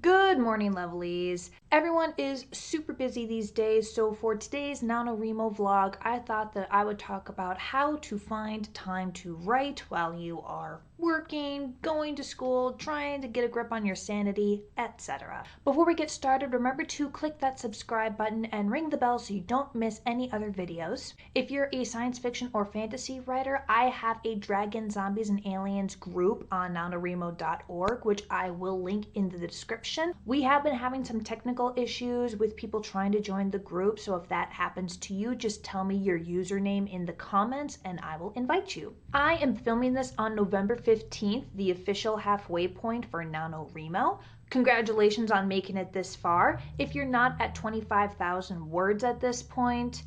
Good morning, lovelies. Everyone is super busy these days, so for today's NaNoWriMo vlog, I thought that I would talk about how to find time to write while you are working, going to school, trying to get a grip on your sanity, etc. Before we get started, remember to click that subscribe button and ring the bell so you don't miss any other videos. If you're a science fiction or fantasy writer, I have a Dragon, Zombies, and Aliens group on nanowrimo.org, which I will link in the description. We have been having some technical issues with people trying to join the group, so if that happens to you, just tell me your username in the comments and I will invite you. I am filming this on November 15th, the official halfway point for NaNoWriMo. Congratulations on making it this far. If you're not at 25,000 words at this point,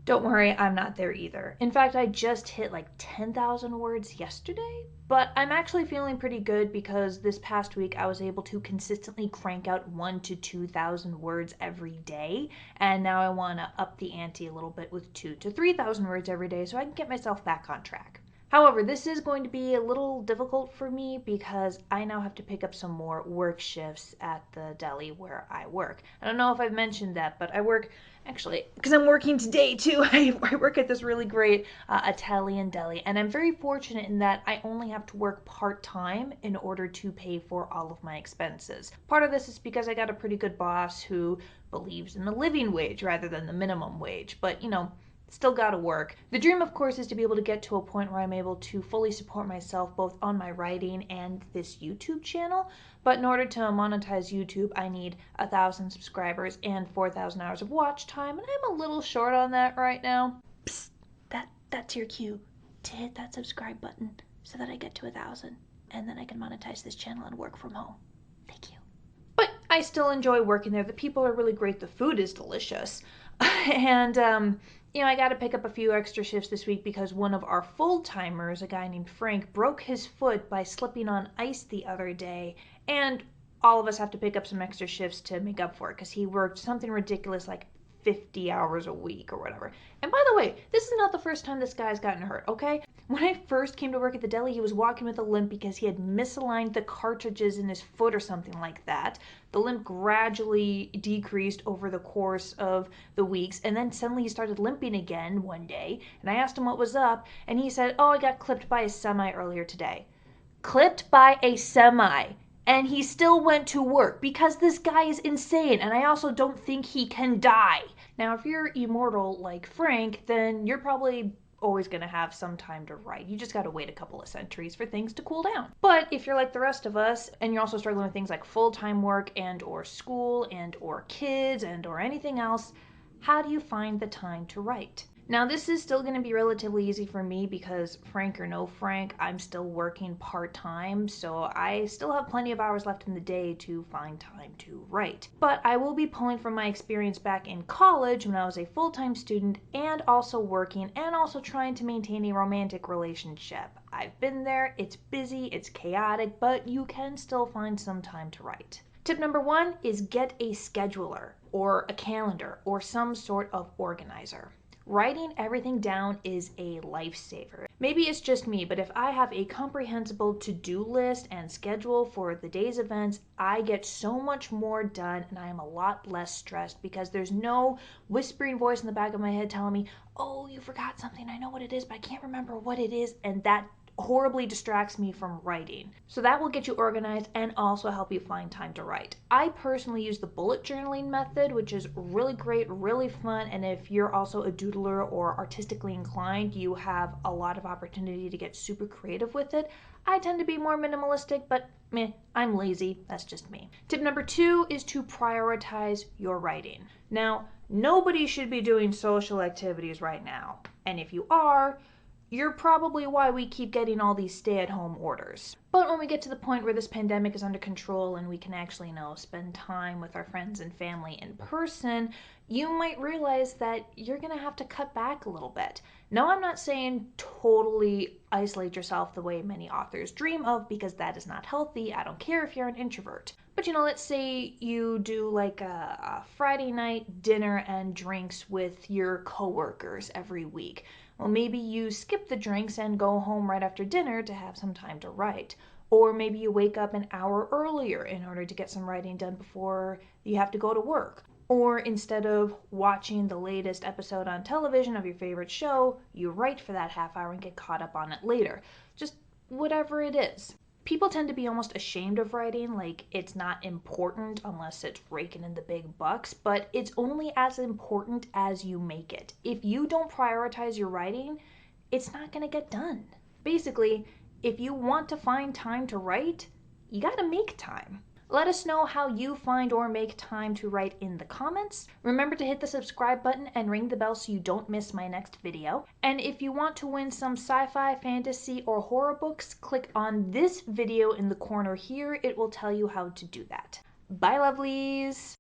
don't worry, I'm not there either. In fact, I just hit like 10,000 words yesterday, but I'm actually feeling pretty good because this past week I was able to consistently crank out 1,000 to 2,000 words every day, and now I want to up the ante a little bit with 2,000 to 3,000 words every day so I can get myself back on track. However, this is going to be a little difficult for me because I now have to pick up some more work shifts at the deli where I work. I don't know if I've mentioned that, but I work, actually, because I'm working today too, I work at this really great Italian deli, and I'm very fortunate in that I only have to work part-time in order to pay for all of my expenses. Part of this is because I got a pretty good boss who believes in the living wage rather than the minimum wage, but you know, still gotta work. The dream, of course, is to be able to get to a point where I'm able to fully support myself both on my writing and this YouTube channel. But in order to monetize YouTube, I need 1,000 subscribers and 4,000 hours of watch time, and I'm a little short on that right now. Psst, that's your cue to hit that subscribe button so that I get to 1,000, and then I can monetize this channel and work from home. Thank you. But I still enjoy working there. The people are really great. The food is delicious. And, you know, I got to pick up a few extra shifts this week because one of our full-timers, a guy named Frank, broke his foot by slipping on ice the other day. And all of us have to pick up some extra shifts to make up for it because he worked something ridiculous like 50 hours a week or whatever. And by the way, this is not the first time this guy's gotten hurt, okay? When I first came to work at the deli, he was walking with a limp because he had misaligned the cartridges in his foot or something like that. The limp gradually decreased over the course of the weeks, and then suddenly he started limping again one day, and I asked him what was up, and he said, "Oh, I got clipped by a semi earlier today." Clipped by a semi. And he still went to work because this guy is insane, and I also don't think he can die. Now, if you're immortal like Frank, then you're probably always going to have some time to write. You just got to wait a couple of centuries for things to cool down. But if you're like the rest of us and you're also struggling with things like full-time work and or school and or kids and or anything else, how do you find the time to write? Now, this is still going to be relatively easy for me because Frank or no Frank, I'm still working part-time, so I still have plenty of hours left in the day to find time to write. But I will be pulling from my experience back in college when I was a full-time student and also working and also trying to maintain a romantic relationship. I've been there, it's busy, it's chaotic, but you can still find some time to write. Tip number 1 is get a scheduler or a calendar or some sort of organizer. Writing everything down is a lifesaver. Maybe it's just me, but if I have a comprehensible to-do list and schedule for the day's events, I get so much more done and I am a lot less stressed because there's no whispering voice in the back of my head telling me, "Oh, you forgot something, I know what it is, but I can't remember what it is," and that horribly distracts me from writing. So that will get you organized and also help you find time to write. I personally use the bullet journaling method, which is really great, really fun, and if you're also a doodler or artistically inclined, you have a lot of opportunity to get super creative with it. I tend to be more minimalistic, but meh, I'm lazy, that's just me. Tip number 2 is to prioritize your writing. Now, nobody should be doing social activities right now, and if you are, you're probably why we keep getting all these stay-at-home orders. But when we get to the point where this pandemic is under control and we can actually, spend time with our friends and family in person, you might realize that you're gonna have to cut back a little bit. No, I'm not saying totally isolate yourself the way many authors dream of, because that is not healthy. I don't care if you're an introvert. But let's say you do like a Friday night dinner and drinks with your coworkers every week. Well, maybe you skip the drinks and go home right after dinner to have some time to write. Or maybe you wake up an hour earlier in order to get some writing done before you have to go to work. Or instead of watching the latest episode on television of your favorite show, you write for that half hour and get caught up on it later. Just whatever it is. People tend to be almost ashamed of writing, like it's not important unless it's raking in the big bucks, but it's only as important as you make it. If you don't prioritize your writing, it's not going to get done. Basically, if you want to find time to write, you gotta make time. Let us know how you find or make time to write in the comments. Remember to hit the subscribe button and ring the bell so you don't miss my next video. And if you want to win some sci-fi, fantasy, or horror books, click on this video in the corner here. It will tell you how to do that. Bye, lovelies!